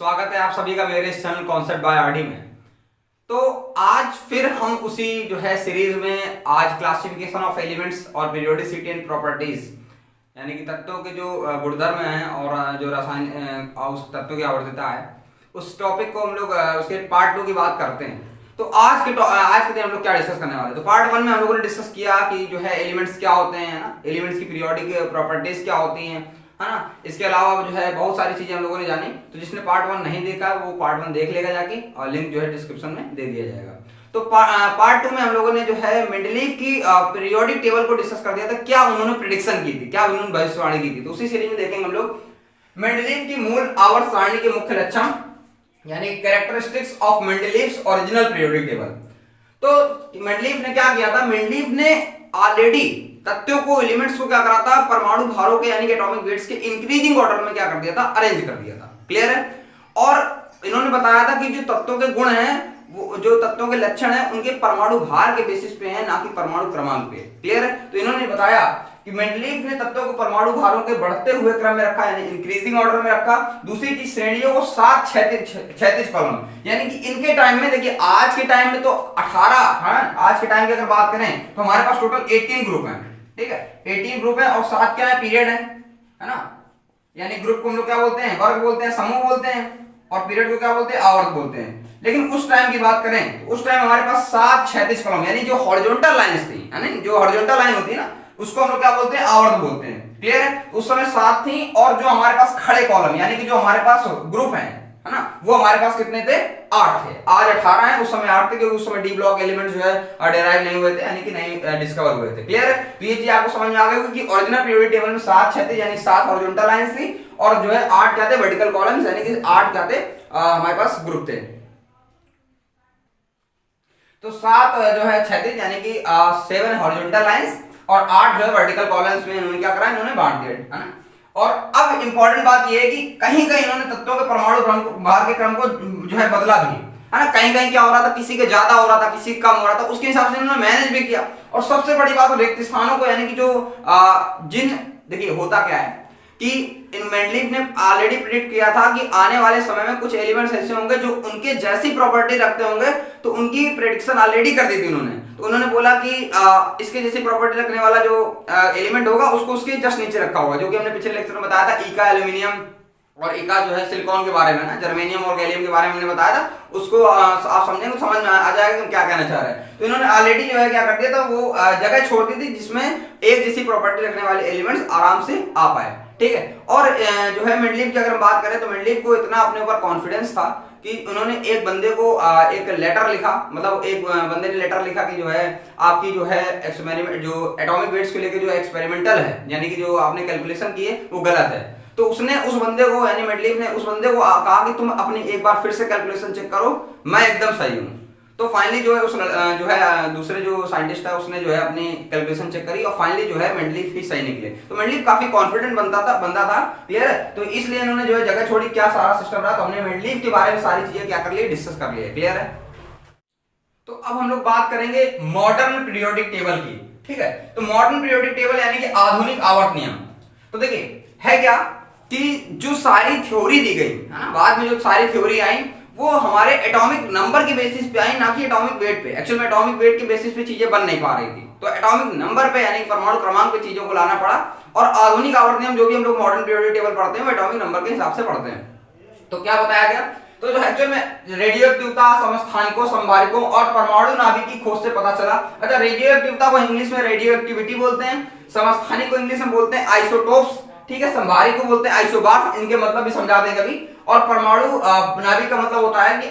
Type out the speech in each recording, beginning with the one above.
स्वागत है आप सभी का मेरे इस चैनल कॉन्सेप्ट बाय आरडी में। तो आज फिर हम उसी जो है सीरीज में आज क्लासिफिकेशन ऑफ एलिमेंट्स और पीरियोडिसिटी एंड प्रॉपर्टीज यानी कि तत्वों के जो गुणधर्म हैं और जो रसायन उस तत्वों की आवर्तता है उस टॉपिक को हम लोग उसके पार्ट 2 की बात करते हैं। तो आज के दिन हम लोग क्या डिस्कस करने वाले हैं। तो पार्ट 1 में हम लोगों ने डिस्कस किया कि जो है एलिमेंट्स क्या होते हैं ना, एलिमेंट्स की पीरियोडिक प्रॉपर्टीज क्या होती हैं, है ना। इसके अलावा जो है बहुत सारी चीजें हम लोगों ने जानी। तो जिसने पार्ट 1 नहीं देखा वो पार्ट 1 देख लेगा जाके, और लिंक जो है डिस्क्रिप्शन में दे दिया जाएगा। तो पार्ट 2 में हम लोगों ने जो है मेंडलीव की पीरियोडिक टेबल को डिस्कस कर दिया था, क्या उन्होंने प्रेडिक्शन की थी, क्या उन्होंने भविष्यवाणी की थी। तो उसी सीरीज में देखेंगे हम लोग मेंडलीव की मूल आवर्त सारणी के मुख्य लक्षण यानी characteristics of Mendeleev's original periodic table. तो मेंडलीव ने क्या किया था, मेंडलीव ने ऑलरेडी तत्वों को, एलिमेंट्स को क्या करा था, परमाणु भारों के यानी कि एटॉमिक वेट्स के इंक्रीजिंग ऑर्डर में क्या कर दिया था, अरेंज कर दिया था। क्लियर है। और इन्होंने बताया था कि जो तत्वों के गुण हैं, वो जो तत्वों के लक्षण हैं, उनके परमाणु भार के बेसिस पे हैं, ना कि परमाणु क्रमांक पे। क्लियर है। तो इन्होंने बताया कि मेंडलीव ने तत्वों को परमाणु भारों के बढ़ते हुए क्रम में रखा, यानी इंक्रीजिंग ऑर्डर में रखा। दूसरी चीज, श्रेणियों को 7 क्षैतिज कॉलम, यानी कि इनके टाइम में देखिए, आज के टाइम में तो 18 है, आज के टाइम की अगर बात करें तो हमारे पास टोटल 18 ग्रुप हैं। ठीक है, 18 ग्रुप है और 7 क्या है, पीरियड है ना। यानी ग्रुप को हम लोग क्या बोलते हैं, वर्ग बोलते हैं, समूह बोलते हैं, और पीरियड को क्या बोलते हैं, आवर्त बोलते हैं। लेकिन उस टाइम की बात करें तो उस टाइम हमारे पास 7 क्षैतिज कॉलम, यानी जो हॉरिजॉन्टल लाइंस थी, यानी जो हॉरिजॉन्टल लाइन होती है ना, उसको हम लोग क्या बोलते हैं, आवर्त बोलते हैं। क्लियर है। उस समय 7 थी, और जो हमारे पास खड़े कॉलम यानी कि जो हमारे पास ग्रुप है ना, वो हमारे पास कितने थे, 8 थे। आज 18 है, उस समय 8 थे, क्योंकि उस समय डी ब्लॉक एलिमेंट जो है डेराइव नहीं हुए थे, यानी कि नहीं डिस्कवर हुए थे। क्लियर है। तो ये चीज आपको समझ में आ गई कि ओरिजिनल पीरियोडिक टेबल में 7 क्षैतिज यानी 7 हॉरिजॉन्टल लाइंस थी, और जो है 8 क्या थे, वर्टिकल कॉलम्स, यानी कि 8 क्या थे, हमारे पास ग्रुप थे। तो 7 जो है क्षैतिज यानी कि 7 हॉरिजॉन्टल लाइंस और 8 जो है वर्टिकल कॉलम्स में इन्होंने क्या करा, इन्होंने बांट दिया, है ना। और अब इंपॉर्टेंट बात यह है कि कहीं कहीं इन्होंने तत्वों के परमाणु भार के क्रम को जो है बदला भी, है ना। कहीं कहीं क्या हो रहा था, किसी के ज्यादा हो रहा था, किसी कम हो रहा था, उसके हिसाब से इन्होंने मैनेज भी किया। और सबसे बड़ी बात, रिक्त स्थानों को, यानी कि जो जिन, देखिए होता क्या है कि मेंडलीव ने ऑलरेडी प्रेडिक्ट किया था कि आने वाले समय में कुछ एलिमेंट्स ऐसे होंगे जो उनके जैसी प्रॉपर्टी रखते होंगे, तो उनकी प्रेडिक्शन ऑलरेडी कर दी थी उन्होंने। तो उन्होंने बोला कि इसके जैसी प्रॉपर्टी रखने वाला जो एलिमेंट होगा उसको उसके जस्ट नीचे रखा होगा, जो कि हमने पिछले लेक्चर में बताया था। इका एल्यूमिनियम और इका जो है सिलिकॉन के बारे में ना, जर्मेनियम और गैलियम के बारे में हमने बताया था। उसको आप समझेंगे, समझ में आ जाएगा कि क्या कहना चाह रहे हैं। तो इन्होंने ऑलरेडी जो है क्या कर दिया था, वो जगह छोड़ दी थी जिसमें एक जैसी प्रॉपर्टी रखने वाले एलिमेंट्स आराम से आ पाए। ठीक है। और जो है मेंडलीव की अगर हम बात करें तो मेंडलीव को इतना अपने ऊपर कॉन्फिडेंस था कि उन्होंने एक बंदे को एक लेटर लिखा, मतलब एक बंदे ने लेटर लिखा कि जो है आपकी जो है एक्सपेरिमेंट, जो एटॉमिक वेट्स को लेकर जो एक्सपेरिमेंटल है, यानी कि जो आपने कैलकुलेशन की है वो गलत है। तो उसने उस बंदे को, यानी मेंडलीव ने उस बंदे को कहा कि तुम अपनी एक बार फिर से कैलकुलेशन चेक करो, मैं एकदम सही हूँ। तो फाइनली जो है उस जो है दूसरे जो साइंटिस्ट है उसने जो है अपनी कैलकुलेशन चेक करी, और फाइनली जो है मेंडलीव ही सही निकले। तो मेंडलीव काफी कॉन्फिडेंट बंदा था। क्लियर है। तो इसलिए इन्होंने जो है जगह छोड़ी, क्या सारा सिस्टम रहा। तो हमने मेंडलीव के बारे में सारी चीजें क्या कर ली, डिस्कस कर ली है। क्लियर है। तो अब हम लोग बात करेंगे मॉडर्न पीरियोडिक टेबल की। ठीक है। तो मॉडर्न पीरियोडिक टेबल यानी कि आधुनिक आवर्त नियम। तो देखिए है क्या कि जो सारी थ्योरी दी गई है ना, बाद में जो सारी थ्योरी आई वो हमारे एटॉमिक नंबर के बेसिस पे आई, ना कि एटॉमिक वेट पे। एक्चुअल में एटॉमिक वेट के बेसिस पे चीजें बन नहीं पा रही थी, तो एटॉमिक नंबर पे यानी परमाणु क्रमांक पे चीजों को लाना पड़ा। और आधुनिक आवर्त नियम जो भी हम लोग मॉडर्न पीरियोडिक टेबल पढ़ते हैं वो एटॉमिक नंबर के हिसाब से पढ़ते हैं। तो क्या बताया गया, तो जो एक्चुअल में रेडियोएक्टिवता, समस्थानिकों, संभारिकों और परमाणु नाभिक की खोज से पता चला। अच्छा, रेडियोएक्टिवता को इंग्लिश में रेडियोएक्टिविटी बोलते हैं, समस्थानिक को इंग्लिश में बोलते हैं आइसोटोप्स, ठीक है, संभारी को बोलते हैं आइसोबार, इनके मतलब भी समझा दें कभी। और परमाणु नाभिक का मतलब होता है कि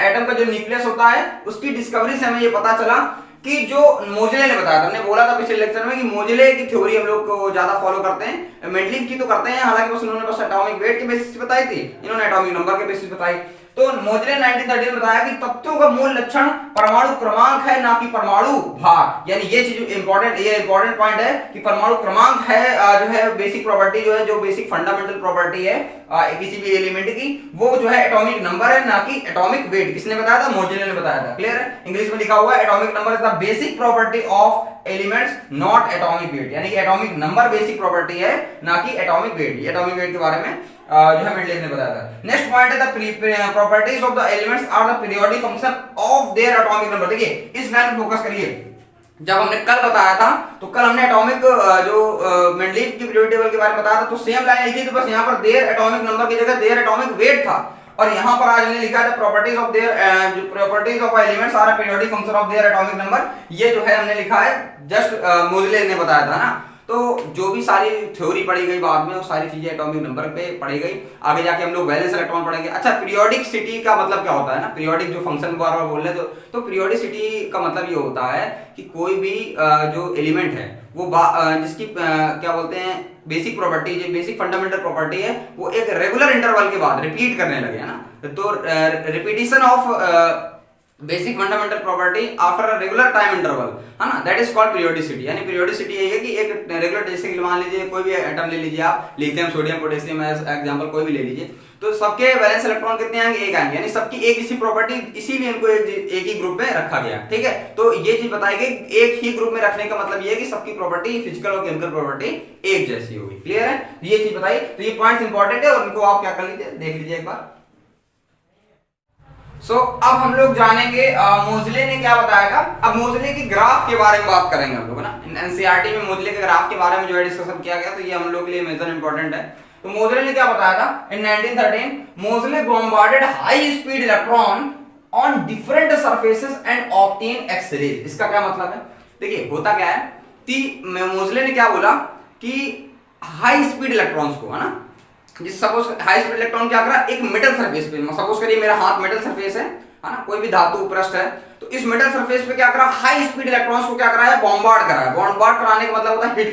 एटम का जो न्यूक्लियस होता है उसकी डिस्कवरी से हमें ये पता चला कि जो मोजले ने बताया था, हमने बोला था पिछले लेक्चर में कि मोजले की थ्योरी हम लोग को ज्यादा फॉलो करते हैं, मेंडलीव की तो करते हैं, हालांकि बस उन्होंने बस एटॉमिक वेट के बेसिस पे बताई थी, इन्होंने एटॉमिक नंबर के बेसिस बताई। तो मोजले 1930 में बताया कि तत्वों का मूल लक्षण परमाणु क्रमांक है, ना कि परमाणु भार। यानी ये चीज इंपॉर्टेंट पॉइंट है कि परमाणु क्रमांक है जो है बेसिक प्रॉपर्टी, जो है जो बेसिक फंडामेंटल प्रॉपर्टी है किसी भी एलिमेंट की, वो जो है एटॉमिक नंबर है, ना कि एटॉमिक वेट। किसने बताया था, मोजले ने बताया था। क्लियर है। इंग्लिश में लिखा हुआ है atomic number is the basic property of elements not atomic weight, यानी कि एटॉमिक नंबर बेसिक प्रॉपर्टी है ना कि एटॉमिक वेट। ये एटॉमिक वेट के बारे में जो है मेंडलीव ने बताया था। नेक्स्ट पॉइंट है the properties of the elements are the periodic function of their atomic number. देखिए इस लाइन पे फोकस करिए। जब हमने कल बताया था तो कल हमने एटॉमिक जो मेंडलीव की पीरियोडिक टेबल के बारे में बताया था, तो सेम लाइन लिखी थी, बस यहाँ पर देयर एटॉमिक नंबर की जगह देयर एटॉमिक वेट था। और यहाँ पर आज हमने लिखा था प्रॉपर्टीज ऑफ देयर जो properties of elements are periodic function of their atomic number. ये जो है हमने लिखा है जस्ट मोज़ले ने बताया था ना। तो जो भी सारी थ्योरी पढ़ी गई बाद में वो सारी चीजें एटॉमिक नंबर पे पढ़ी गई। आगे जाके हम लोग वैलेंस इलेक्ट्रॉन पढ़ेंगे। अच्छा, पीरियोडिसिटी का मतलब क्या होता है ना, पीरियोडिक जो फंक्शन बार बार बोल रहे हैं, तो पीरियोडिसिटी का मतलब ये होता है कि कोई भी जो एलिमेंट है वो जिसकी क्या बोलते हैं बेसिक प्रॉपर्टी, जो बेसिक फंडामेंटल प्रॉपर्टी है, वो एक रेगुलर इंटरवल के बाद रिपीट करने लगे, है ना। तो repetition of basic fundamental property after a regular time interval, है ना, दैट इज कॉल्ड पीरियोडिसिटी। यानी पीरियोडिसिटी ये है कि एक रेगुलर, जैसे कि मान लीजिए कोई भी एटम ले लीजिए आप, lithium sodium potassium as example कोई भी ले लीजिए, तो सबके वैलेंस इलेक्ट्रॉन कितने आएंगे, एक आएंगे, यानी सबकी एक इसी प्रॉपर्टी, इसीलिए इनको एक ही ग्रुप में रखा गया। ठीक है, तो ये चीज बताई गई, एक ही ग्रुप में रखने का मतलब ये है कि सबकी प्रॉपर्टी, फिजिकल और केमिकल प्रॉपर्टी एक जैसी होगी। क्लियर है, ये चीज बताई। तो ये पॉइंट्स इंपॉर्टेंट है और इनको आप क्या कर लीजिए, देख लीजिए एक बार। अब हम लोग जानेंगे मोज़ले ने क्या बताया था। अब मोज़ले की ग्राफ के बारे में बात करेंगे हम लोग, ना। एनसीईआरटी में मोज़ले के ग्राफ के बारे में जो है डिस्कशन किया गया, तो ये हम लोग के लिए मेजर इंपॉर्टेंट है। तो मोज़ले ने क्या बताया था, in 1913 Moseley bombarded high speed electron on different surfaces and obtain X-rays. इसका क्या मतलब है, देखिए होता क्या है कि मोज़ले ने क्या बोला कि हाई स्पीड इलेक्ट्रॉन्स को, है ना, जिस सपोज हाई स्पीड इलेक्ट्रॉन क्या करा, एक मेटल सरफेस पे, सपोज करिए मेरा हाथ मेटल सरफेस है ना, कोई भी धातु पृष्ठ है, तो इस मेटल सरफेस पे क्या करा, हाई स्पीड इलेक्ट्रॉन्स को क्या करा है, बॉम्बार्ड करा है। बॉम्बार्ड कराने का मतलब होता है हिट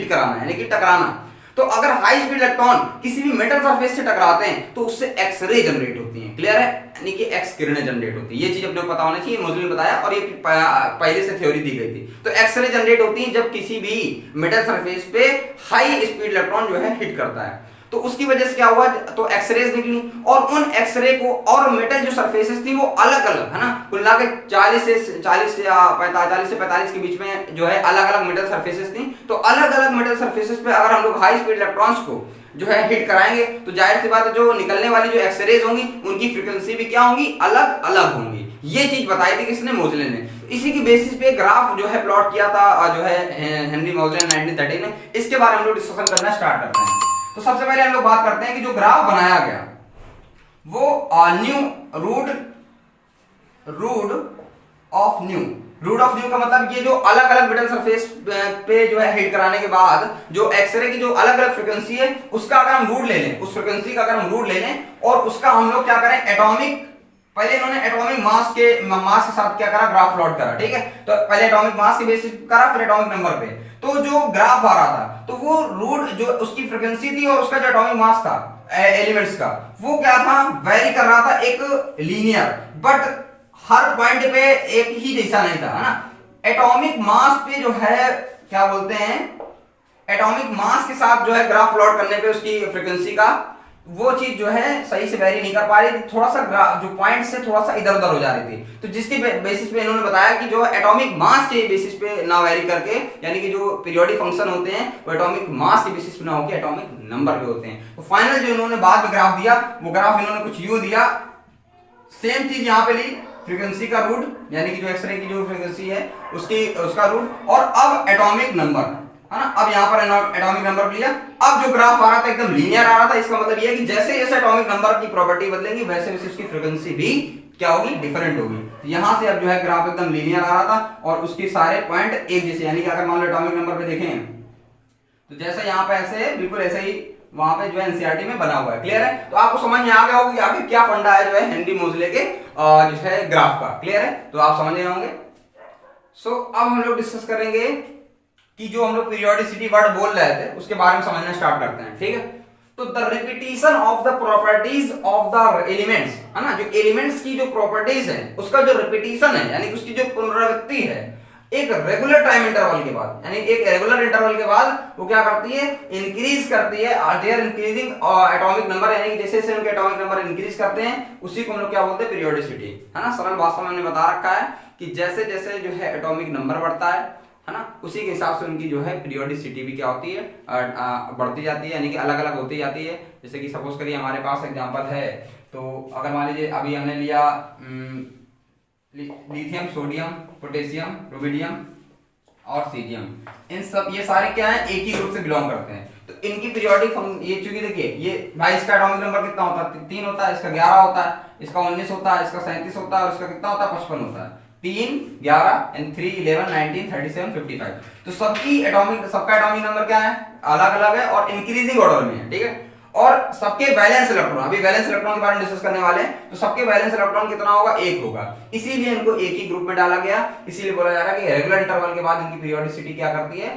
कराना यानी कि टकराना। तो अगर हाई स्पीड इलेक्ट्रॉन किसी भी मेटल सरफेस से टकराते हैं तो उससे एक्स-रे जनरेट होती है। क्लियर है, यानी कि एक्स किरणें जनरेट होती है। ये चीज अपने को पता होना चाहिए, मोज़ले ने बताया और ये पहले से थ्योरी दी गई थी। तो एक्स-रे जनरेट होती है जब किसी भी मेटल सरफेस पे हाई स्पीड इलेक्ट्रॉन जो है हिट करता है, तो उसकी वजह से क्या हुआ, तो एक्सरेज निकली, और उन एक्सरे को और मेटल जो सरफेसेस थी वो अलग अलग, है ना, कुल मिला के 40 या 45 के बीच में जो है अलग अलग मेटल सरफेसेस थी। तो अलग अलग मेटल सरफेसेस पे अगर हम लोग हाई स्पीड इलेक्ट्रॉन्स को जो है हिट कराएंगे, तो जाहिर सी बात है जो निकलने वाली जो एक्सरेज होंगी उनकी फ्रीक्वेंसी भी क्या होंगी, अलग अलग होंगी। ये चीज बताई थी किसने, मोज़ले ने। इसी की बेसिस पे ग्राफ जो है प्लॉट किया था जो है हेनरी मोज़ले 1913 में। इसके बारे में हम लोग डिस्कशन करना स्टार्ट करते हैं। तो सबसे पहले हम लोग बात करते हैं कि जो ग्राफ बनाया गया वो रूट ऑफ न्यू का मतलब ये जो अलग अलग मेटल सरफेस पे जो है हिट कराने के बाद जो एक्सरे की जो अलग अलग फ्रीक्वेंसी है उसका अगर हम रूट ले लें, उस फ्रीक्वेंसी का अगर हम रूट ले लें और उसका हम लोग क्या करें, एटॉमिक, पहले इन्होंने एटॉमिक मास के साथ क्या करा, ग्राफ प्लॉट करा। ठीक है, तो पहले एटॉमिक मास के बेसिस करा, फिर एटॉमिक नंबर पे। तो जो ग्राफ आ रहा था तो वो रूट जो उसकी फ्रीक्वेंसी थी और उसका जो एटॉमिक मास था एलिमेंट्स का, वो क्या था, वेरी कर रहा था, एक लीनियर, बट हर पॉइंट पे एक ही जैसा नहीं था, है ना। एटॉमिक मास पे जो है क्या बोलते हैं, एटॉमिक मास के साथ जो है ग्राफ प्लॉट करने पे उसकी फ्रीक्वेंसी का वो चीज जो है सही से वेरी नहीं कर पा रही थी, थोड़ा सा जो पॉइंट से थोड़ा सा इधर उधर हो जा रही थी। तो जिसके बेसिस पे इन्होंने बताया कि जो एटॉमिक मास के बेसिस पे ना वेरी करके, यानी कि जो पीरियोडिक फंक्शन होते हैं वो एटॉमिक मास के बेसिस पे ना होकर एटॉमिक नंबर पे होते हैं। तो फाइनल जो इन्होंने बाद में ग्राफ दिया, वो ग्राफ इन्होंने कुछ यूं दिया, सेम चीज यहाँ पे ली, फ्रीक्वेंसी का रूट, यानी कि जो एक्सरे की जो फ्रीक्वेंसी है उसका रूट, और अब एटॉमिक नंबर, है ना। अब यहाँ पर एटॉमिक नंबर लिया। अब जो ग्राफ आ रहा था एकदम लीनियर आ रहा था। इसका मतलब ये है कि जैसे जैसे एटॉमिक नंबर की प्रॉपर्टी बदलेगी वैसे वैसे उसकी फ्रीक्वेंसी भी क्या होगी, डिफरेंट होगी। तो यहाँ से अब जो है ग्राफ एकदम लीनियर आ रहा था और उसके सारे पॉइंट एक जैसे, यानी कि अगर मान लो एटॉमिक नंबर पे देखें तो जैसे यहाँ पे ऐसे बिल्कुल ऐसे ही वहां पे जो है एनसीईआरटी में बना हुआ है। क्लियर है, तो आपको समझ में आ गया होगा कि आखिर क्या फंडा है जो है हेनरी मोज़ले के जो है ग्राफ का। क्लियर है, तो आप समझ गए होंगे। अब हम लोग डिस्कस करेंगे कि जो हम लोग पीरियोडिसिटी वर्ड बोल रहे थे उसके बारे में समझना स्टार्ट करते हैं। ठीक है, तो the repetition of the properties of the elements, है ना, जो एलिमेंट्स की जो प्रॉपर्टीज है उसका जो रिपीटिशन है, यानी उसकी जो पुनरावृत्ति है एक रेगुलर टाइम इंटरवल के बाद, यानी एक रेगुलर इंटरवल के बाद वो क्या करती है, इंक्रीज करती है, they are increasing atomic number, यानी कि जैसे जैसे उनके एटॉमिक नंबर इंक्रीज करते हैं उसी को हम लोग क्या बोलते हैं, पीरियोडिसिटी, है ना। सरल भाषा में हमने बता रखा है कि जैसे जैसे जो है एटॉमिक नंबर बढ़ता है है ना, उसी के हिसाब से उनकी जो है पीरियोडिसिटी भी क्या होती है, बढ़ती जाती है, यानी कि अलग अलग होती जाती है। जैसे कि सपोज करिए हमारे पास एग्जांपल है, तो अगर मान लीजिए अभी हमने लिया लिथियम, सोडियम, पोटेशियम, रुबिडियम और सीजियम, इन सब ये सारे क्या है, एक ही ग्रुप से बिलोंग करते हैं। तो इनकी पीरियोडिक ये चूंकि देखिए ये भाई इसका एटॉमिक नंबर कितना होता है, 3 होता है, इसका 11 होता है, इसका 19 होता है, इसका 37 होता है और इसका कितना होता है, 55 होता है। 3, 11 एंड 3, 11, 19, 37, 55। तो सबका एटॉमिक नंबर क्या है, अलग अलग है और इंक्रीजिंग ऑर्डर में है, ठीक है। और सबके वैलेंस इलेक्ट्रॉन, अभी वैलेंस इलेक्ट्रॉन के बारे में डिस्कस करने वाले हैं, तो सबके वैलेंस इलेक्ट्रॉन कितना होगा, 1 होगा। इसीलिए इनको एक ही ग्रुप में डाला गया, इसीलिए बोला जा रहा है कि रेगुलर इंटरवल के बाद इनकी पीरियोडिसिटी क्या करती है,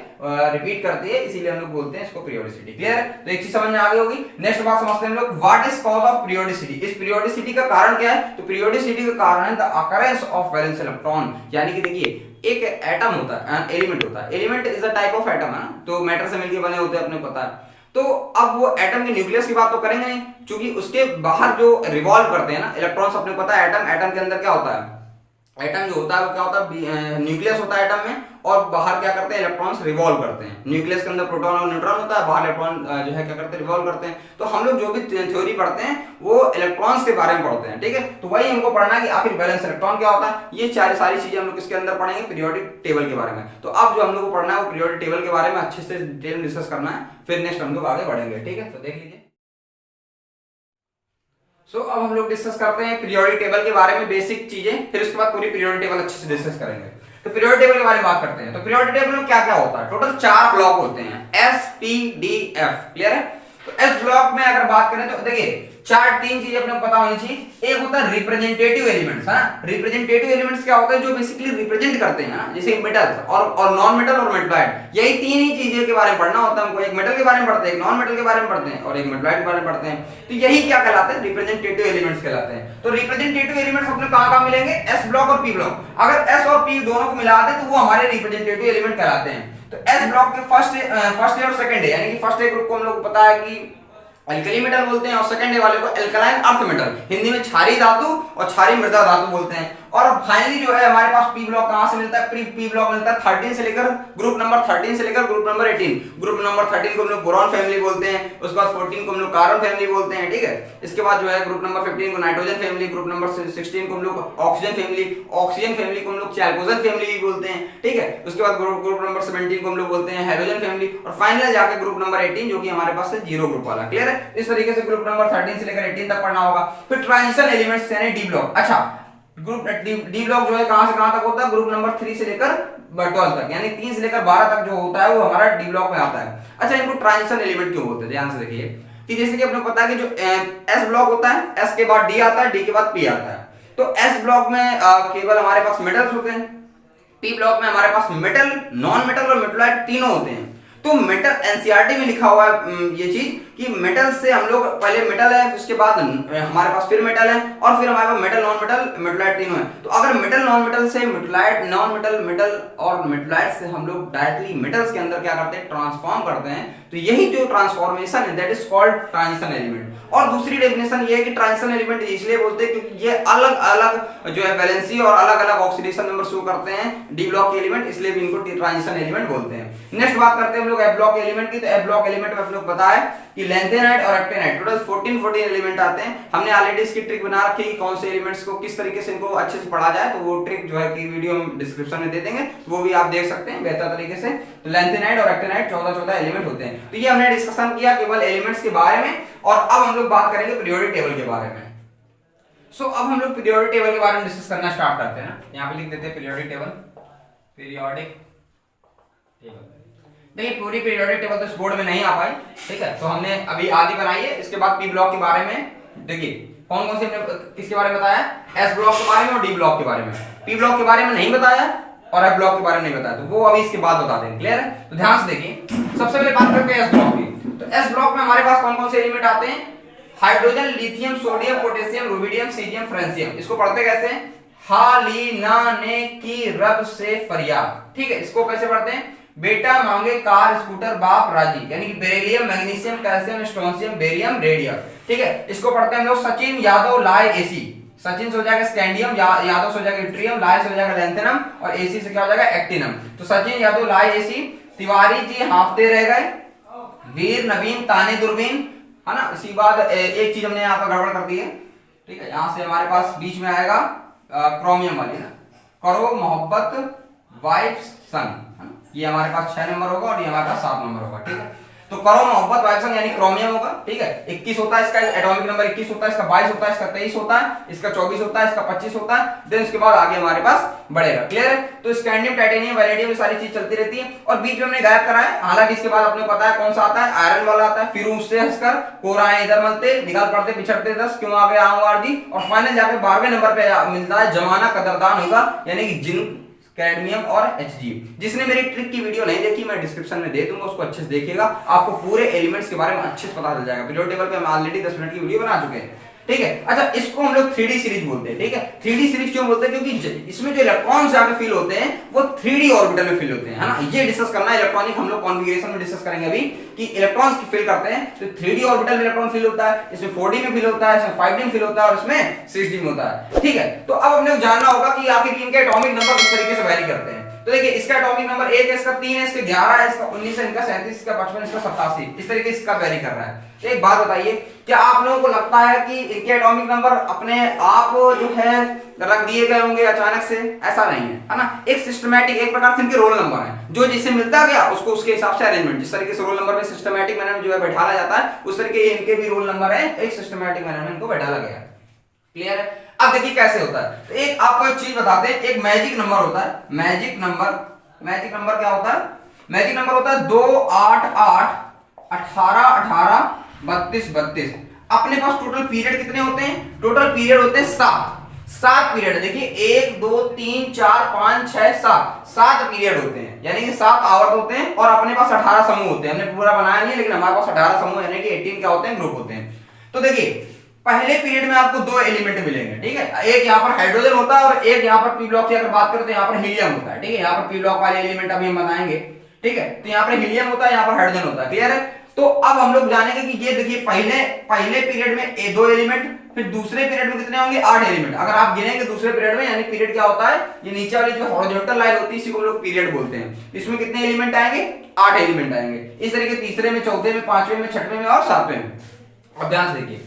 रिपीट करती है, इसीलिए हम लोग बोलते हैं इसको पीरियोडिसिटी। क्लियर है, तो एक चीज समझ में आ गई होगी। नेक्स्ट बात समझते हैं हम लोग, what is cause of periodicity. इस पीरियोडिसिटी का कारण क्या है, तो पीरियोडिसिटी का कारण है the occurrence of valence electron, यानी कि देखिए एक एटम होता है, एलिमेंट होता है, element is a type of atom, है ना, तो मैटर से मिलकर बने होते हैं, अपने पता है। तो अब वो एटम के न्यूक्लियस की बात तो करेंगे नहीं, क्योंकि उसके बाहर जो रिवॉल्व करते हैं ना इलेक्ट्रॉन्स, अपने पता है एटम के अंदर क्या होता है, एटम जो होता है वो क्या होता है, न्यूक्लियस होता है एटम में, और बाहर क्या करते हैं, इलेक्ट्रॉन्स रिवॉल्व करते हैं। न्यूक्लियस के अंदर प्रोटॉन और न्यूट्रॉन होता है, बाहर इलेक्ट्रॉन जो है क्या करते हैं, रिवॉल्व करते हैं। तो हम लोग जो भी थ्योरी पढ़ते हैं वो इलेक्ट्रॉन्स के बारे में पढ़ते हैं, ठीक है। तो वही हमको पढ़ना है कि आखिर वैलेंस इलेक्ट्रॉन क्या होता है, ये सारी चीजें हम लोग किसके अंदर पढ़ेंगे, पीरियोडिक टेबल के बारे में। तो अब जो हम लोग को पढ़ना है वो पीरियोडिक टेबल के बारे में अच्छे से डिटेल डिस्कस करना है, फिर नेक्स्ट हम लोग आगे बढ़ेंगे, ठीक है। तो देख लीजिए। अब हम लोग डिस्कस करते हैं पीरियोडिक टेबल के बारे में बेसिक चीजें, फिर उसके बाद पूरी पीरियोडिक टेबल अच्छे से डिस्कस करेंगे। तो पीरियोडिक टेबल के बारे में बात करते हैं। तो पीरियोडिक टेबल में क्या क्या होता है, टोटल 4 ब्लॉक होते हैं, S, P, D, F. Clear है। तो एस ब्लॉक में अगर बात करें तो देखिए 3 चीजें अपने को पता होनी चाहिए। एक होता है रिप्रेजेंटेटिव एलिमेंट्स, है ना। रिप्रेजेंटेटिव एलिमेंट्स क्या होता है, जो बेसिकली रिप्रेजेंट करते हैं ना, जैसे मेटल्स और नॉन मेटल और मेटलॉइड। यही 3 ही चीजें के बारे में पढ़ना होता है हमको। एक मेटल के बारे में पढ़ते हैं, एक नॉन मेटल के बारे में पढ़ते हैं और एक मेटलॉइड के बारे में पढ़ते हैं। तो यही क्या कहलाते हैं, रिप्रेजेंटेटिव एलिमेंट्स कहलाते हैं। तो रिप्रेजेंटेटिव एलिमेंट्स अपने कहां मिलेंगे, एस ब्लॉक और पी ब्लॉक। अगर एस और पी दोनों को मिला दें तो वो हमारे रिप्रेजेंटेटिव एलिमेंट कहलाते हैं। तो एस ब्लॉक के फर्स्ट और सेकंड है, यानी कि फर्स्ट ए ग्रुप को हम लोग पता है कि अल्कली मेटल बोलते हैं और सेकंड ए वाले को अल्कलाइन अर्थ मेटल, हिंदी में क्षारीय धातु और क्षारीय मृदा धातु बोलते हैं। और फाइनली जो है हमारे पास पी ब्लॉक कहां से मिलता है, पी ब्लॉक मिलता है 13 से लेकर ग्रुप नंबर 13 से लेकर ग्रुप नंबर 18। ग्रुप नंबर 13 को हम लोग बोरॉन फैमिली बोलते हैं, उसके बाद 14 को हम लोग कार्बन फैमिली बोलते हैं, ठीक है। इसके बाद जो है ग्रुप नंबर 15 को नाइट्रोजन फैमिली, ग्रुप नंबर 16 को हम लोग ऑक्सीजन फैमिली को हम लोग चैल्कोजन फैमिली भी बोलते हैं, ठीक है। उसके बाद ग्रुप नंबर 17 को हम लोग बोलते हैं हाइड्रोजन फैमिली, और फाइनल जाके ग्रुप नंबर 18 जो कि हमारे पास है जीरो ग्रुप वाला। क्लियर है। इस तरीके से ग्रुप नंबर 13 से लेकर 18 तक पढ़ना होगा। फिर ट्रांजिशन एलिमेंट्स यानी डी ब्लॉक। अच्छा, ग्रुप डी ब्लॉक जो है कहां से कहां तक होता है, ग्रुप नंबर 3 से लेकर 12 तक, यानी 3 से लेकर 12 तक जो होता है वो हमारा डी ब्लॉक में आता है। अच्छा, इनको ट्रांजिशन एलिमेंट क्यों बोलते हैं, ध्यान से देखिए कि जैसे कि अपने को पता है कि जो एस ब्लॉक होता है, एस के बाद डी आता है, डी के बाद पी आता है। तो एस ब्लॉक में केवल हमारे पास मेटल्स होते हैं, पी ब्लॉक में हमारे पास मेटल, नॉन मेटल और मेटलॉइड तीनों होते हैं। तो मेटल एनसीईआरटी में लिखा हुआ है ये चीज कि मेटल से हम लोग पहले मेटल है, उसके बाद हमारे पास फिर मेटल है, और फिर हमारे पास मेटल, नॉन मेटल, मेटलॉइड तीनों है। तो अगर मेटल, नॉन मेटल से मेटलॉइड, नॉन मेटल, मेटल और मेटलॉइड से हम लोग डायरेक्टली मेटल्स के अंदर क्या करते हैं, ट्रांसफॉर्म करते हैं। तो यही जो ट्रांसफॉर्मेशन है that is called transition element. और दूसरी डेफिनेशन ये है कि ट्रांजिशन एलिमेंट इसलिए बोलते हैं क्योंकि ये अलग अलग जो है वैलेंसी और अलग अलग ऑक्सीडेशन नंबर शो करते हैं डी ब्लॉक के एलिमेंट, इसलिए भी इनको ट्रांजिशन एलिमेंट बोलते हैं। नेक्स्ट बात करते हैं हम लोग एफ ब्लॉक एलिमेंट की। तो एफ ब्लॉक एलिमेंट में आप लोग पता है कि लैंथेनाइड और एक्टिनाइड टोटल 14 एलिमेंट आते हैं। हमने ऑलरेडी इसकी ट्रिक बना रखी है कि कौन से एलिमेंट्स को किस तरीके से इनको अच्छे से पढ़ा जाए, तो वो ट्रिक जो है कि वीडियो हम डिस्क्रिप्शन में दे देंगे, तो वो भी आप देख सकते हैं बेहतर तरीके से। तो लैंथेनाइड और एक्टिनाइड 14 एलिमेंट होते हैं। तो ये हमने डिस्कशन किया केवल एलिमेंट्स के बारे में, और अब हम लोग बात करेंगे पीरियोडिक टेबल के बारे में। अब हम लोग पीरियोडिक टेबल के बारे में डिस्कस करना स्टार्ट करते हैं ना। यहाँ पे लिख देते हैं पीरियोडिक टेबल, पीरियोडिक टेबल। देखिए पूरी पीरियोडिक टेबल तो इस बोर्ड में नहीं आ पाई, ठीक है, तो हमने अभी आधी बनाई है। इसके बाद पी ब्लॉक के बारे में देखिए कौन कौन से हमने किसके बारे में बताया, एस ब्लॉक के बारे में और डी ब्लॉक के बारे में। पी ब्लॉक के बारे में नहीं बताया और एफ ब्लॉक के बारे में नहीं बताया, तो वो अभी इसके बाद बता देंगे। क्लियर है। तो ध्यान से देखिए, सबसे पहले बात करते हैं एस ब्लॉक की। तो एस ब्लॉक में हमारे पास कौन कौन से एलिमेंट आते हैं, hydrogen, lithium, sodium, potassium, rubidium, caesium, francium. इसको पढ़ते कैसे, हाली ना ने की रब से फरियाद, ठीक है। इसको कैसे पढ़ते हैं, बेटा मांगे कार स्कूटर बाप राजी, यानी कि beryllium, magnesium, calcium, strontium, barium, radium, ठीक है। इसको पढ़ते हैं हम लोग सचिन यादव लाए एसी, सचिन से हो जाएगा स्कैंडियम, यादव से हो जाएगा इट्रियम, लाय से हो जाएगा लैंथेनम और एसी से क्या हो जाएगा एक्टिनम। तो सचिन, यादव, लाय, एसी। तिवारी जी हाफते रह गए, वीर, नवीन, ताने, दूरबीन, है ना। इसी बाद एक चीज हमने यहाँ पर गड़बड़ कर दी है, ठीक है। यहाँ से हमारे पास बीच में आएगा क्रोमियम वाली ना, करो, मोहब्बत, वाइफ, सन, है ना। ये हमारे पास 6 नंबर होगा और ये हमारे पास 7 नंबर होगा, ठीक है। तो करो, मोहब्बत, वाइफ, सन यानी क्रोमियम होगा, ठीक है। 21 होता है इसका एटॉमिक नंबर, 21 होता है इसका, 22 होता है इसका, 23 होता है इसका, 24 होता है इसका, 25 होता है। देन उसके बाद आगे हमारे पास बढ़ेगा, क्लियर है। तो स्कैंडियम, टाइटेनियम, वैलेडियम, सारी चीज चलती रहती है। और बीच में हमने गायब करा है, हालांकि इसके बाद अपने पता है कौन सा आता है, आयरन वाला आता है। फिर उससे हंसकर कोराएं इधर मलते, निकाल पड़ते पिछड़ते 10, क्यों आ गया आमवार जी। और फाइनल जाके 12वें नंबर पे मिलता है जमाना कदरदान होगा, यानी कि जिंक, कैडमियम और Hg। जिसने मेरी ट्रिक की वीडियो नहीं देखी, मैं डिस्क्रिप्शन में दे दूंगा, उसको अच्छे से देखिएगा, आपको पूरे एलिमेंट्स के बारे में अच्छे से पता चल जाएगा। पीरियोडिक टेबल पे हम ऑलरेडी 10 मिनट की वीडियो बना चुके हैं, ठीक है। अच्छा, इसको हम लोग 3D सीरीज बोलते हैं, ठीक है। 3D सीरीज क्यों बोलते हैं, क्योंकि इसमें जो इलेक्ट्रॉन्स जाके फील होते हैं वो 3D ऑर्बिटल में फील होते हैं, है ना। ये डिस्कस करना है, इलेक्ट्रॉनिक हम लोग कॉन्फ़िगरेशन में डिस्कस करेंगे अभी कि इलेक्ट्रॉन्स फील करते हैं तो 3D ऑर्बिटल में इलेक्ट्रॉन फील होता है, इसमें 4D में फील होता है, इसमें 5D में फील होता है और इसमें 6D में होता है, ठीक है। तो अब हमने जानना होगा कि आखिर इनके एटॉमिक नंबर किस तरीके से वैरी करते हैं। तो देखिए, इसका एटॉमिक नंबर 1 है, इसका 3 है, इसका 11 है, इसका 19 है, इनका 37, इसका 55, इसका 87, इस तरीके से इसका वेरी कर रहा है। तो एक बात बताइए, क्या आप लोगों को लगता है कि इनके एटॉमिक नंबर अपने आप जो है रख दिए गए होंगे अचानक से? ऐसा नहीं है ना। एक सिस्टमैटिक, एक प्रकार से इनके रोल नंबर है, जो जिसे मिलता गया उसको उसके हिसाब से अरेंजमेंट, जिस तरीके से रोल नंबर में सिस्टमैटिक मैनर में जो है बैठाया जाता है, उस तरीके इनके भी रोल नंबर है, एक सिस्टमैटिक मैनर में इनको बैठाया गया, क्लियर है। अब देखिए कैसे होता है। तो एक आपको एक चीज बताते हैं, एक मैजिक नंबर होता है, मैजिक नंबर क्या होता है? मैजिक नंबर होता है 2 8 8 18 18 32 32। अपने पास टोटल पीरियड कितने होते हैं? टोटल पीरियड होते हैं 7 पीरियड। देखिए 1 2 3 4 5 6 7 पीरियड होते हैं, यानी कि 7 आवर्त होते हैं। और अपने पास 18 समूह होते हैं, हमने पूरा बनाया नहीं है लेकिन हमारे पास 18 समूह यानी कि 18 क्या होते हैं? ग्रुप होते हैं। तो देखिए पहले पीरियड में आपको 2 एलिमेंट मिलेंगे, ठीक है। एक यहाँ पर हाइड्रोजन होता है और एक यहाँ पर पी ब्लॉक की अगर बात करें तो यहाँ पर हीलियम होता है, ठीक है। यहाँ पर पी ब्लॉक वाले एलिमेंट अभी हम बनाएंगे, ठीक है। तो यहाँ पर हीलियम होता है, यहाँ पर हाइड्रोजन होता है, क्लियर है। तो अब हम लोग जानेंगे कि ये देखिए पहले पीरियड में 2 एलिमेंट, फिर दूसरे पीरियड में कितने होंगे? 8 एलिमेंट। अगर आप गिनेंगे दूसरे पीरियड में, यानी पीरियड क्या होता है? ये नीचे वाली जो हॉरिजॉन्टल लाइन होती है इसी को हम लोग पीरियड बोलते हैं। इसमें कितने एलिमेंट आएंगे? 8 एलिमेंट आएंगे। इस तरीके तीसरे में, चौथे में, पांचवें में, छठवें में और सातवें में। अब ध्यान से देखिए,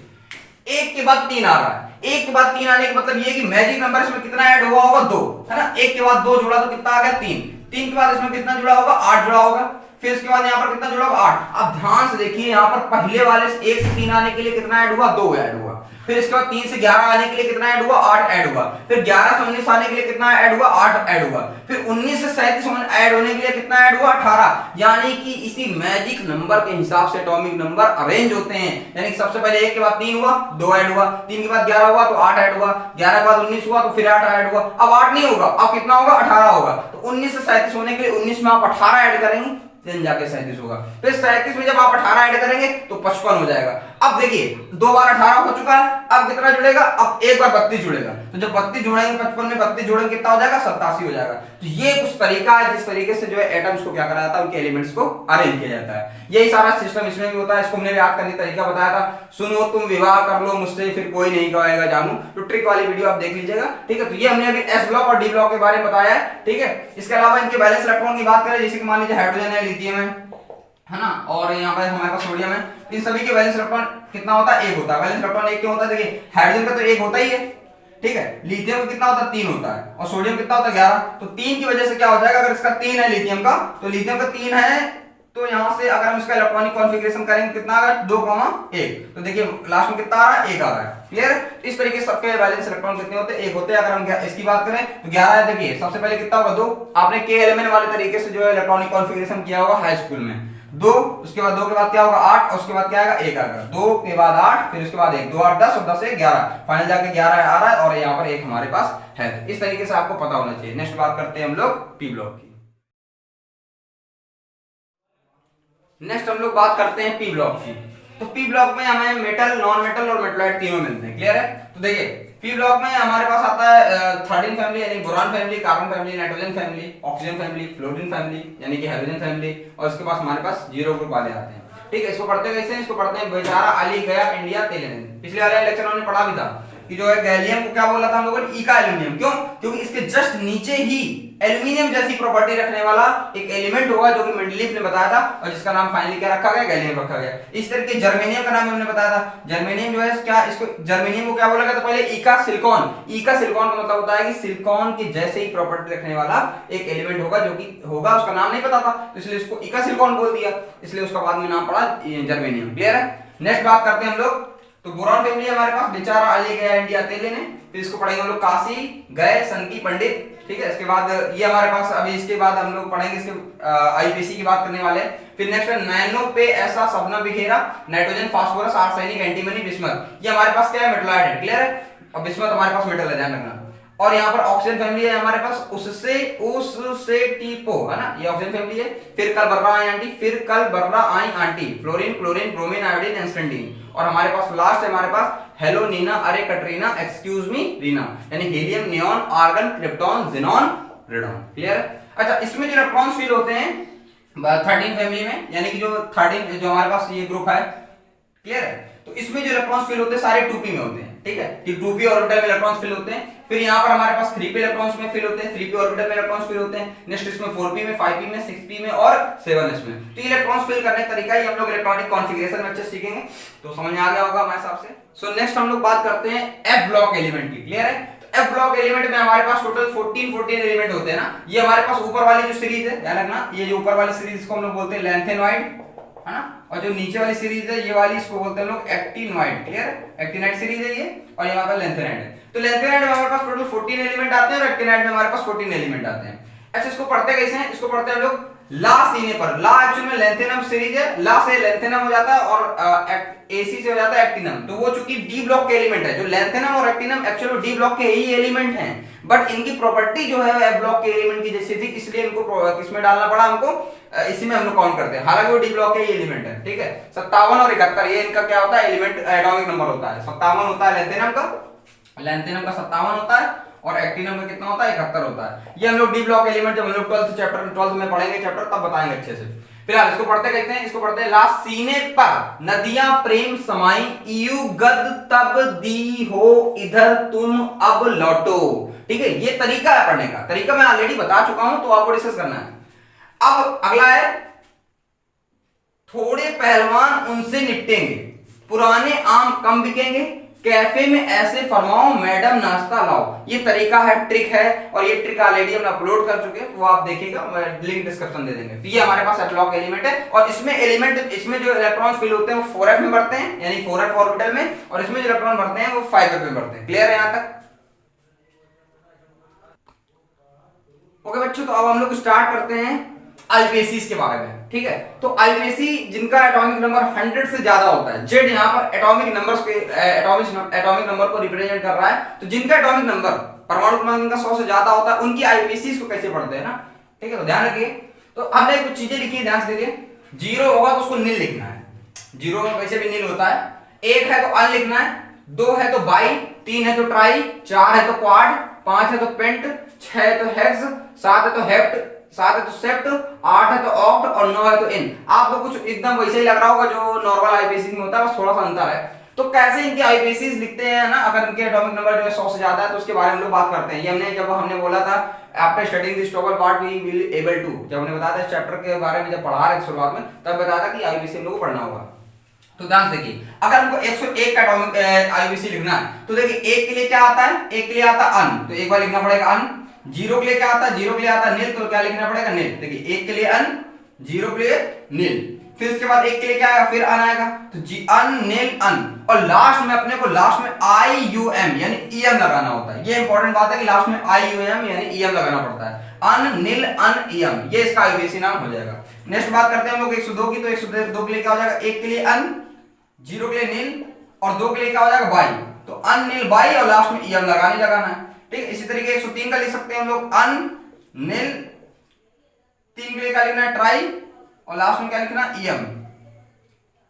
एक के बाद 3 आ रहा है। एक के बाद 3 आने का मतलब ये कि मैजिक नंबर इसमें कितना ऐड हुआ होगा? 2, है ना। एक के बाद 2 जुड़ा तो कितना आ गया? 3। 3 के बाद इसमें कितना जुड़ा होगा? 8 जुड़ा होगा। फिर इसके बाद यहाँ पर कितना जुड़ा होगा? 8। अब ध्यान से देखिए, यहाँ पर पहले वाले से 1 से 3 आने के लिए कितना ऐड हुआ? 2 ऐड हुआ। फिर इसके बाद 3 से 11 आने के लिए कितना ऐड हुआ? 8 ऐड हुआ। फिर 11 से 19 आने के लिए कितना ऐड हुआ? 8 ऐड हुआ। फिर 19 से 37 ऐड होने के लिए कितना ऐड हुआ? 18। यानी कि इसी मैजिक नंबर के हिसाब से एटॉमिक नंबर अरेंज होते हैं। यानी कि सबसे पहले 1 के बाद 3 हुआ, 2 ऐड हुआ। 3 के बाद 11 हुआ तो 8 ऐड हुआ। 11 के बाद 19 हुआ तो फिर 8 ऐड हुआ। अब 8 नहीं होगा, अब कितना होगा? 18 होगा। तो 19 से 37 होने के लिए 19 में आप 18 ऐड करेंगे, फिर जाके 37 होगा। फिर 37 में जब आप 18 ऐड करेंगे तो 55 हो जाएगा। अब देखिए 2 बार 18 हो चुका है, अब कितना जुड़ेगा? अब एक बार 32 जुड़ेगा। तो जब 32 जुड़ेंगे 55 में 32 जोड़ेंगे कितना हो जाएगा? 87 हो जाएगा। तो ये कुछ तरीका है जिस तरीके से जो है एटम्स को क्या करा जाता है, उनके एलिमेंट्स को अरेंज किया जाता है। यही सारा सिस्टम इसमें भी होता है। इसको हमने याद करने का तरीका बताया था, सुनो तुम विवाह कर लो मुझसे फिर कोई नहीं कहेगा जानू। तो ट्रिक वाली वीडियो आप देख लीजिएगा, ठीक है। तो ये हमने अभी एस ब्लॉक और डी ब्लॉक के बारे में बताया है, ठीक है। इसके अलावा इनके बैलेंस इलेक्ट्रॉन की बात करें, जैसे कि मान लीजिए हाइड्रोजन है, लिथियम है ना, और यहाँ पर हमारे पास सोडियम है। इन सभी के वैलेंस इलेक्ट्रॉन कितना होता है? 1 होता है। वैलेंस इलेक्ट्रॉन 1 क्यों होता है? देखिए हाइड्रोजन का तो 1 होता ही है, ठीक है। लिथियम का कितना होता है? 3 होता है। और सोडियम कितना होता है? 11। तो 3 की वजह से क्या हो जाएगा? अगर इसका 3 है लिथियम का, तो लिथियम का 3 है, तो यहां से अगर हम इसका इलेक्ट्रॉनिक कॉन्फ़िगरेशन करेंगे कितना आ रहा है? 2, 1। तो देखिए लास्ट में कितना आ रहा है? 1 आ रहा है, क्लियर। इस तरीके से सबके वैलेंस इलेक्ट्रॉन कितने होते हैं? 1 होते हैं। अगर हम इसकी बात करें तो 11 है। देखिए सबसे पहले कितना होगा? 2। आपने के एलिमेंट वाले तरीके से जो है इलेक्ट्रॉनिक कॉन्फ़िगरेशन किया होगा हाई स्कूल में। 2, उसके बाद 2 के बाद क्या होगा? 8, और उसके बाद क्या आएगा? 1 आएगा। 2 के बाद 8, फिर उसके बाद 1, 2 8 10 और 10 1 11, फाइनल जाके 11 आ रहा है और यहाँ पर 1 हमारे पास है। इस तरीके से आपको पता होना चाहिए। नेक्स्ट बात करते हैं हम लोग पी ब्लॉक की। नेक्स्ट हम लोग बात करते हैं पी ब्लॉक की। तो पी ब्लॉक में हमें मेटल, नॉन मेटल और मेटलॉइड तीनों मिलते हैं, क्लियर है। तो देखिए पी ब्लॉक में हमारे पास आता है 13 फैमिली, यानी boron family, carbon family, nitrogen family, oxygen family, fluorine family यानी कि हाइड्रोजन फैमिली, और इसके पास हमारे पास 0 ग्रुप वाले आते हैं, ठीक है। इसको पढ़ते कैसे हैं? इसको पढ़ते हैं बेचारा अली गया इंडिया तेलेंद्र। पिछले वाले लेक्चर में पढ़ा भी था, कि जो है गैलियम को क्या बोला था हम लोगों ने, इका एल्यूमिनियम। क्यों? क्योंकि इसके जस्ट नीचे ही एल्यूमिनियम जैसी प्रॉपर्टी रखने वाला एक एलिमेंट होगा जो कि मेंडलीफ ने बताया था और जिसका नाम फाइनली क्या रखा गया, गैलियम रखा गया। इस तरह के जर्मेनियम का नाम हमने बताया था। जर्मेनियम जो है क्या, इसको जर्मेनियम को क्या बोला गया था पहले, इका सिलिकॉन। इका सिलिकॉन का मतलब होता है कि सिलिकॉन की जैसे ही प्रॉपर्टी रखने वाला एक एलिमेंट होगा जो कि होगा, उसका नाम नहीं पता था तो इसलिए उसको इका सिलिकॉन बोल दिया, इसलिए उसका बाद में नाम पड़ा जर्मेनियम। क्लियर है? नेक्स्ट बात करते हैं हम लोग, तो बोरॉन फैमिली हमारे पास, बेचारा अली गया इंडिया तेले ने, फिर इसको पढ़ेंगे हम लोग काशी गए सनकी पंडित। ठीक है, इसके बाद ये हमारे पास, अभी इसके बाद हम लोग पढ़ेंगे इसके आईपीसी की बात करने वाले हैं। फिर नेक्स्ट है नैनो पे ऐसा सपना बिखेरा, nitrogen phosphorus arsenic antimony bismuth. ये हमारे पास क्या है, मेटलॉइड है। क्लियर है? और बिस्मथ हमारे पास मेटल है, ध्यान रखना। और यहाँ पर ऑक्सीजन फैमिली है हमारे पास, उससे टीपो है ना, ये ऑक्सीजन फैमिली है। फिर कल बर्रा आई आंटी, फिर कल बर्रा आई aunty, fluorine chlorine bromine iodine astatine. और हमारे पास लास्ट है हमारे पास हेलो नीना अरे कटरीना एक्सक्यूज मी रीना, यानी helium neon argon krypton xenon radon. Clear है? अच्छा, इसमें जो इलेक्ट्रॉन्स फील होते हैं 13 फैमिली में, यानी कि जो 13 जो हमारे पास ये ग्रुप है, क्लियर है, तो इसमें जो इलेक्ट्रॉन्स फील होते हैं सारे 2p में होते हैं। ठीक है, कि 2p ऑर्बिटल में इलेक्ट्रॉन्स फील होते हैं। फिर यहाँ पर हमारे पास 3p इलेक्ट्रॉन्स में फील होते हैं, 3p ऑर्बिटल में इलेक्ट्रॉन्स फील होते हैं। नेक्स्ट इसमें 4p में, 5p में, 6p में और 7s में। तो इलेक्ट्रॉन्स फील करने का तरीका ही हम लोग इलेक्ट्रॉनिक कॉन्फ़िगरेशन में अच्छे से सीखेंगे, तो समझ में आ गया होगा हमारे हिसाब से। सो नेक्स्ट हम लोग बात करते हैं एफ ब्लॉक एलिमेंट की। क्लियर है? तो एफ ब्लॉक एलिमेंट में हमारे पास टोटल 14 एलिमेंट होते हैं ना। ये हमारे पास ऊपर वाली जो सीरीज है, ध्यान रखना, ये जो ऊपर वाली सीरीज को हम लोग बोलते हैं लैंथेनॉइड, है ना, और जो नीचे वाली सीरीज है ये वाली, इसको बोलते हैं लोग एक्टिनॉइड। क्लियर है? एक्टिनाइड सीरीज है ये, और यहाँ पर लैंथेनाइड है। तो लैंथेनाइड में हमारे पास टोटल 14 एलिमेंट आते हैं और एक्टिनाइड में हमारे पास 14 एलिमेंट आते हैं। अच्छा, इसको पढ़ते कैसे हैं? इसको पढ़ते हैं हम लोग ला सीने पर। ला एक्चुअल में लैंथेनम सीरीज है, ला से लैंथेनम हो जाता है और एसी से हो जाता है एक्टिनम। तो वो चूंकि डी ब्लॉक के एलिमेंट है, जो लैंथेनम और एक्टिनम एक्चुअली डी ब्लॉक के ही एलिमेंट हैं, बट इनकी प्रॉपर्टी जो है एफ ब्लॉक के एलिमेंट की जैसी थी, इसलिए इनको किसमें डालना पड़ा हमको, इसी में हम लोग काउंट करते हैं। हालांकि वो डी ब्लॉक के ही एलिमेंट है। ठीक है, 57 और 71 ये इनका क्या होता है, एलिमेंट एटॉमिक नंबर होता है। 57 होता है लैंथेनम का 57 होता है, और एक्टिनम में कितना होता है, 71 होता है। ये हम लोग डी ब्लॉक एलिमेंट जब हम लोग 12th में पढ़ेंगे चैप्टर, तब बताएंगे अच्छे से। फिलहाल इसको पढ़ते कहते हैं, इसको पढ़ते हैं ला सीने पर नदियां प्रेम समाई, इयू गद तब दी हो इधर तुम अब लौटो। ठीक है, ये तरीका है पढ़ने का, तरीका मैं ऑलरेडी बता चुका हूं, तो आपको डिस्कस करना है। अब अगला है थोड़े पहलवान उनसे निपटेंगे, पुराने आम कम बिकेंगे, कैफे में ऐसे फरमाओ मैडम नाश्ता लाओ। ये तरीका है, ट्रिक है, और ये ट्रिक ऑलरेडी हम अपलोड कर चुके हैं, तो आप देखिएगा, लिंक डिस्क्रिप्शन दे देंगे। तो ये हमारे पास एफ ब्लॉक एलिमेंट है, और इसमें जो इलेक्ट्रॉन्स फिल होते हैं वो 4f में बढ़ते हैं, यानी 4f ऑर्बिटल में, और इसमें जो इलेक्ट्रॉन बढ़ते हैं वो 5f में बढ़ते हैं। क्लियर है यहां तक? ओके बच्चों, तो अब हम लोग स्टार्ट करते हैं आईपीएसी के बारे में। ठीक है, तो आईपीएसी जिनका एटॉमिक नंबर 100 से ज्यादा होता है, जेड यहाँ पर एटॉमिक नंबर को रिप्रेजेंट कर रहा है, तो जिनका एटॉमिक नंबर परमाणु क्रमांक इनका 100 से ज्यादा होता है, उनकी आईपीएसी को कैसे पढ़ते हैं ना। ठीक है, तो ध्यान रखिए। तो हमने कुछ चीजें लिखी है, ध्यान से देखिए। 0 होगा तो उसको नील लिखना है, 0 में वैसे भी नील होता है। 1 है तो अन लिखना है, 2 है तो बाई, 3 है तो ट्राई, 4 है तो क्वाड, 5 है तो पेंट, 6 है तो हेक्स, 7 है तो हेप्ट, 7 है तो सेप्ट, 8 है तो ऑक्ट, और 9 है तो इन। आपको कुछ एकदम वैसे ही लग रहा होगा जो नॉर्मल आईपीएसी में होता है, बस थोड़ा सा अंतर है। तो कैसे इनके आईपीएसी लिखते हैं ना, अगर इनके एटॉमिक नंबर जो है 100 से ज्यादा है, तो उसके बारे में लोग बात करते हैं। ये जब हमने बोला था after studying this topic what we will able to, जब हमने बताया था चैप्टर के बारे में, जब पढ़ा रहे थे शुरुआत में, तब बताया था कि आईपीएसी हम लोग को पढ़ना होगा। तो ध्यान देखिए, अगर हमको 101 का एटॉमिक आईपीएसी लिखना है, तो देखिए 1 के लिए क्या आता है, 1 के लिए आता है अन, तो एक बार लिखना पड़ेगा अन। 0 के लिए क्या आता है, 0 के लिए आता है नील, तो क्या लिखना पड़ेगा, नील। देखिए 1 के लिए अन, 0 के लिए नील। फिर उसके बाद 1 के लिए क्या आएगा, फिर अन आएगा, तो जी अन नील अन, और लास्ट में अपने को लास्ट में IUM यानी EM लगाना होता है। ये इंपॉर्टेंट बात है कि लास्ट में IUM यानी EM लगाना पड़ता है, अन नील अन EM, ये इसका आईपीएसी नाम हो जाएगा। नेक्स्ट बात करते हैं हम लोग 102 की, तो 102 के लिए क्या हो जाएगा, 1 के लिए अन, 0 के लिए नील, और 2 के लिए क्या हो जाएगा, बाई, तो अन नील बाई, और लास्ट में EM लगाना है। ठीक है, इसी तरीके 103 का लिख सकते हैं हम लोग अन नील, 3 के लिए क्या लिखना है, ट्राई, और लास्ट में क्या लिखना है, EM।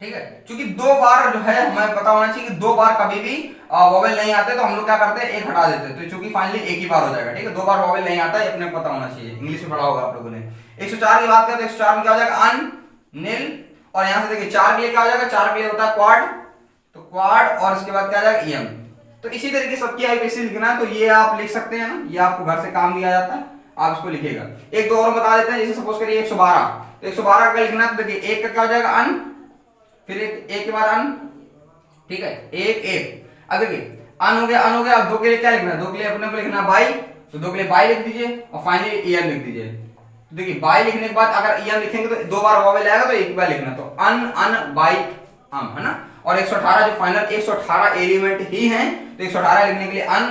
ठीक है, क्योंकि 2 बार जो है हमें पता होना चाहिए कि 2 बार कभी भी वोवेल नहीं आते, तो हम लोग क्या करते हैं, 1 हटा देते हैं, तो चूंकि फाइनली एक ही बार हो जाएगा। ठीक है, 2 बार वोवेल नहीं आता है, अपने को पता होना चाहिए, इंग्लिश में पढ़ा होगा आप लोगों ने। 104 की बात करें तो 104 में क्या हो जाएगा, अन नील, और यहां से देखिए 4 के लिए क्या हो जाएगा, 4 के लिए होता है क्वाड, तो क्वाड, और इसके बाद क्या आ जाएगा, EM। तो इसी तरीके सबकी आईपीसी लिखना है, तो ये आप लिख सकते हैं ना, ये आपको घर से काम दिया जाता है, आप इसको लिखिएगा। एक दो और बता देते हैं, जैसे सपोज करिए 112, तो 112 का लिखना है, तो देखिए एक का क्या हो जाएगा अन, फिर एक के बाद अन, ठीक है, एक अब देखिए अन हो गया, अब दो के लिए क्या लिखना है, दो के लिए अपने को लिखना है बाई, तो दो के लिए बाई लिख दीजिए और फाइनली एम लिख दीजिए। तो देखिए बाई लिखने के बाद अगर एम लिखेंगे तो दो बार वावेल आएगा, तो एक बार लिखना, तो अन बाई अम, है ना। और 118 जो फाइनल 118 एलिमेंट ही हैं, तो 118 लिखने के लिए अन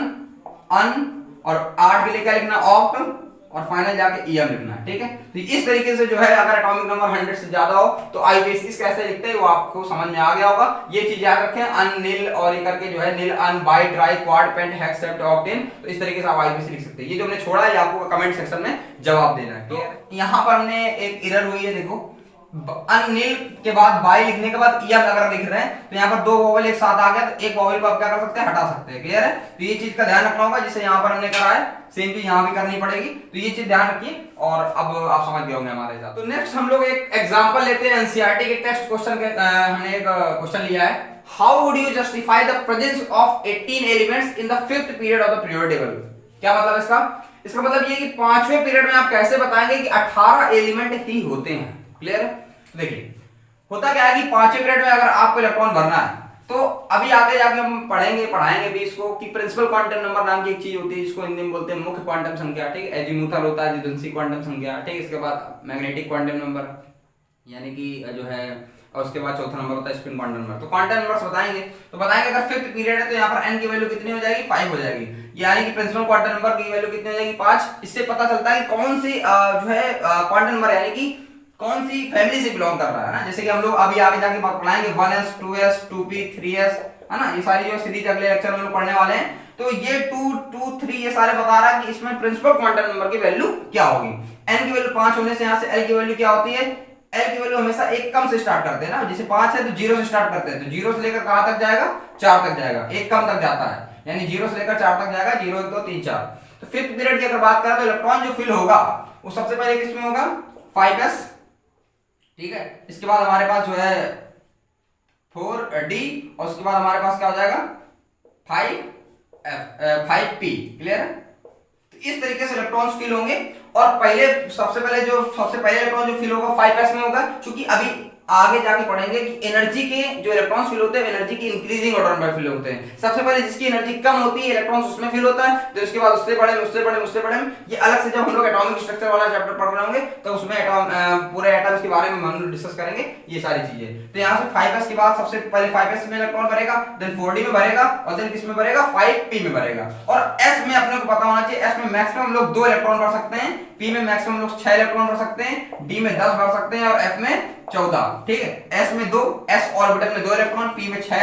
और 8 के लिए क्या लिखना ऑक्ट और फाइनल जाके ईएम लिखना है, ठीक है। तो इस तरीके से जो है अगर एटॉमिक नंबर 100 से ज्यादा हो तो आईपीएस कैसे लिखते हैं वो आपको समझ में आ गया होगा। ये चीज याद रखें, अन निल और ये करके जो है nil un bi tri quad pent hex sept oct enn, तो इस तरीके से आप आईपीएस लिख सकते हैं। ये जो हमने छोड़ा है आपको कमेंट सेक्शन में जवाब देना है। तो यहाँ पर हमने एक एरर हुई है, देखो अनिल के बाद बाई लिखने के बाद ईएम अगर लिख रहे हैं तो यहाँ पर दो वोवेल एक साथ आ गया, तो एक वोवेल को आप क्या कर सकते हैं, हटा सकते हैं। क्लियर है, तो ये चीज का ध्यान रखना होगा, जिसे यहाँ पर हमने करा है सेम चीज यहाँ भी करनी पड़ेगी, तो ये चीज ध्यान रखिए और अब आप समझ गए होंगे हमारे साथ। तो नेक्स्ट हम लोग एक एग्जांपल लेते हैं एनसीईआरटी के टेक्स्ट क्वेश्चन के। हमने एक क्वेश्चन लिया है, how would you justify the presence of 18 elements in the 5th period of the period table. क्या मतलब इसका मतलब ये कि 5वें पीरियड में आप कैसे बताएंगे कि 18 एलिमेंट ही होते हैं। क्लियर है, देखिए होता क्या है कि 5वें पीरियड में अगर आपको इलेक्ट्रॉन भरना है तो अभी आगे जाके हम पढ़ाएंगे भी इसको कि प्रिंसिपल क्वांटम नंबर नाम की एक चीज होती है, जिसको हिंदी में बोलते हैं मुख्य क्वांटम संख्या, ठीक है। एजीमुथल होता है जिजेंसी क्वांटम संख्या, ठीक। इसके बाद मैग्नेटिक क्वांटम नंबर यानी कि जो है, और उसके बाद चौथा नंबर होता है स्पिन क्वांटम नंबर। तो क्वांटम नंबर्स बताएंगे, तो बताएंगे अगर 5th पीरियड है तो यहाँ पर n की वैल्यू कितनी हो जाएगी, 5 हो जाएगी, यानी कि प्रिंसिपल क्वांटम नंबर की वैल्यू कितनी हो जाएगी, 5। इससे पता चलता है कि कौन सी जो है क्वांटम नंबर यानी कि कौन सी फैमिली से बिलोंग कर रहा है ना। जैसे कि हम लोग अभी आगे जाके पढ़ाएंगे 1s 2s 2p 3s, है ना। ये सारी जो सीरीज अगले लेक्चर में हम लोग पढ़ने वाले हैं, तो ये 2 2 3 ये सारे बता रहा है कि इसमें प्रिंसिपल क्वांटम नंबर की वैल्यू क्या होगी। n की वैल्यू 5 होने से यहाँ से l की वैल्यू क्या होती है, l की वैल्यू हमेशा एक कम से स्टार्ट करते हैं ना, जैसे 5 है तो 0 से स्टार्ट करते हैं, तो 0 से लेकर कहां तक जाएगा, 4 तक जाएगा, एक कम तक जाता है, यानी 0 से लेकर 4 तक जाएगा, 0 1 2 3 4। तो 5th पीरियड की अगर बात करें तो इलेक्ट्रॉन जो फिल होगा वो सबसे पहले किसमें होगा, 5s, ठीक है। इसके बाद हमारे पास जो है 4d और उसके बाद हमारे पास क्या हो जाएगा 5p। क्लियर है, तो इस तरीके से इलेक्ट्रॉन्स फिल होंगे और सबसे पहले इलेक्ट्रॉन जो फिल होगा 5s में होगा, क्योंकि अभी आगे जाके पढ़ेंगे कि एनर्जी के जो इलेक्ट्रॉन्स फिल होते हैं एनर्जी की इंक्रीजिंग ऑर्डर में फिल होते हैं। सबसे पहले जिसकी एनर्जी कम होती है इलेक्ट्रॉन्स उसमें फिल होता है, तो उसके बाद उससे बड़े ये अलग से जब हम लोग एटॉमिक स्ट्रक्चर वाला चैप्टर पढ़ रहे होंगे तो उसमें पूरे एटम्स के बारे में हम लोग डिस्कस करेंगे ये सारी चीजें। तो यहाँ से 5s के बाद सबसे पहले 5s में इलेक्ट्रॉन भरेगा, देन 4d में भरेगा और देन किस में भरेगा, 5p में भरेगा। और s में अपने को पता होना चाहिए, s में मैक्सिमम हम लोग 2 इलेक्ट्रॉन भर सकते हैं, p में मैक्सिमम हम लोग 6 इलेक्ट्रॉन भर सकते हैं, d में 10 भर सकते हैं और f में 14, ठीक है। s में 2, s ऑर्बिटल में 2 इलेक्ट्रॉन, p में 6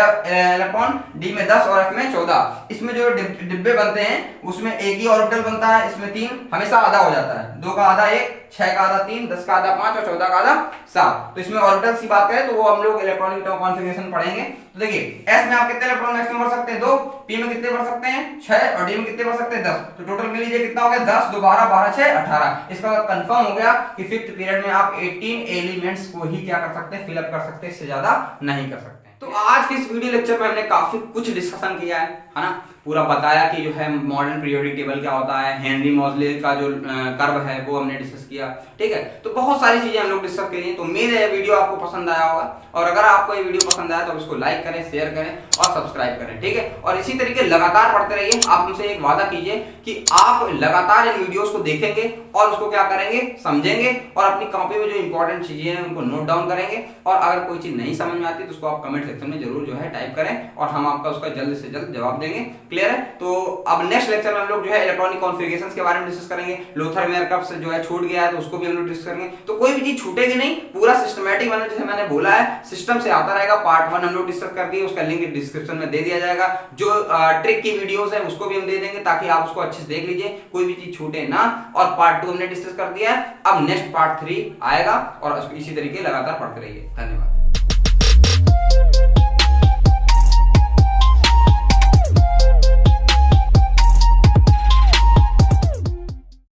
इलेक्ट्रॉन, d में 10 और f में 14। इसमें जो डिब्बे बनते हैं उसमें एक ही ऑर्बिटल बनता है, इसमें 3 हमेशा आधा हो जाता है, 2 का आधा 1, 6 का आधा 3, 10 का आधा 5 और 14 का आधा 7। तो इसमें ऑर्बिटल्स की बात करें तो वो हम लोग इलेक्ट्रॉनिक कॉन्फ़िगरेशन पढ़ेंगे। तो देखिए s में आप कितने इलेक्ट्रॉन मैक्सिमम भर सकते हैं, 2, p में कितने भर सकते हैं, 6 और d में कितने भर सकते हैं, 10। तो टोटल मिल लीजिए कितना हो गया, 10 2 12 12 6 18। इसका कंफर्म हो गया कि 5th पीरियड में आप 18 एलिमेंट्स को ही क्या कर सकते हैं, फिलअप कर सकते हैं, इससे ज्यादा नहीं कर सकते। तो आज के इस वीडियो लेक्चर में हमने काफी कुछ डिस्कशन किया है ना, पूरा बताया कि जो है मॉडर्न पीरियोडिक टेबल क्या होता है, हेनरी मोजले का जो कर्व है वो हमने डिस्कस किया, ठीक है। तो बहुत सारी चीजें हम लोग डिस्कस करी। तो उम्मीद है ये वीडियो आपको पसंद आया होगा, और अगर आपको ये वीडियो पसंद आया तो इसको लाइक करें, शेयर करें और सब्सक्राइब करें, ठीक है। और इसी तरीके लगातार पढ़ते रहिए। आप हमसे एक वादा कीजिए कि आप लगातार इन वीडियोस को देखेंगे और उसको क्या करेंगे, समझेंगे और अपनी कॉपी में जो इंपॉर्टेंट चीजें हैं उनको नोट डाउन करेंगे। और अगर कोई चीज नहीं समझ में आती तो उसको आप कमेंट सेक्शन में जरूर जो है टाइप करें और हम आपका उसका जल्द से जल्द जवाब देंगे। क्लियर है। तो अब नेक्स्ट लेक्चर में हम लोग जो है इलेक्ट्रॉनिक कॉन्फ़िगरेशंस के बारे में डिस्कस करेंगे। लोथर मेयर कप से जो है छूट गया है तो उसको भी हम लोग डिस्कस करेंगे। तो कोई भी चीज छूटेगी नहीं, पूरा सिस्टमैटिक मैंने जैसे मैंने बोला है सिस्टम से आता रहेगा। पार्ट 1 हम लोग डिस्कस कर दिए, उसका लिंक डिस्क्रिप्शन में दे दिया जाएगा। जो ट्रिक की वीडियोस है उसको भी हम दे देंगे ताकि आप उसको अच्छे से देख लीजिए, कोई भी चीज छूटे ना। और पार्ट 2 हमने डिस्कस कर दिया है, अब नेक्स्ट पार्ट 3 आएगा और इसी तरीके लगातार पढ़ते रहिए। धन्यवाद।